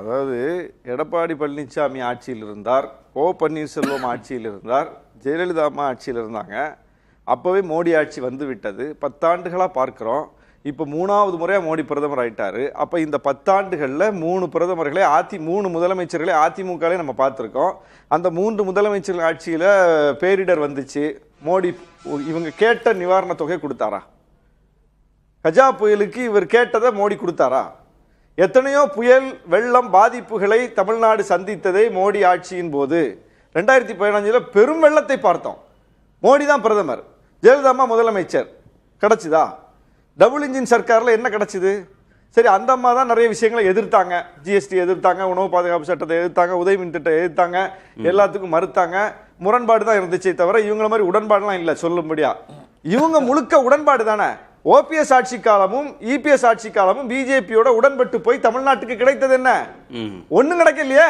அதாவது எடப்பாடி பழனிசாமி ஆட்சியில் இருந்தார், ஓ பன்னீர்செல்வம் ஆட்சியில் இருந்தார், ஜெயலலிதா அம்மா ஆட்சியில் இருந்தாங்க. அப்போவே மோடி ஆட்சி வந்து விட்டது. 10 ஆண்டுகளாக பார்க்குறோம். இப்போ 3வது முறையாக மோடி பிரதமர் ஆயிட்டாரு. அப்போ இந்த 10 ஆண்டுகளில் 3 பிரதமர்களை 3 முதலமைச்சர்களை அதிமுகவே நம்ம பார்த்துருக்கோம். அந்த 3 முதலமைச்சர்கள் ஆட்சியில் பேரிடர் வந்துச்சு. மோடி இவங்க கேட்ட நிவாரண தொகை கொடுத்தாரா? கஜா புயலுக்கு இவர் கேட்டதை மோடி கொடுத்தாரா? எத்தனையோ புயல் வெள்ளம் பாதிப்புகளை தமிழ்நாடு சந்தித்ததை மோடி ஆட்சியின் போது 2015 பெரும் வெள்ளத்தை பார்த்தோம். மோடி தான் பிரதமர், ஜெயலலிதா அம்மா முதலமைச்சர். கிடைச்சுதா? டபுள் இன்ஜின் சர்க்காரில் என்ன கிடைச்சிது? சரி, அந்த அம்மா தான் நிறைய விஷயங்களை எதிர்த்தாங்க. ஜிஎஸ்டி எதிர்த்தாங்க, உணவு பாதுகாப்பு சட்டத்தை எதிர்த்தாங்க, உதவி மின் திட்டத்தை எதிர்த்தாங்க, எல்லாத்துக்கும் மறுத்தாங்க. முரண்பாடு தான் இருந்துச்சே தவிர இவங்கள மாதிரி உடன்பாடுலாம் இல்லை சொல்லும்படியா. இவங்க முழுக்க உடன்பாடு தானே. ஓபிஎஸ் ஆட்சி காலமும் இபிஎஸ் ஆட்சி காலமும் பிஜேபியோட உடன்பட்டு போய் தமிழ்நாட்டுக்கு கிடைத்தது என்ன? ஒண்ணும் கிடைக்கலையே.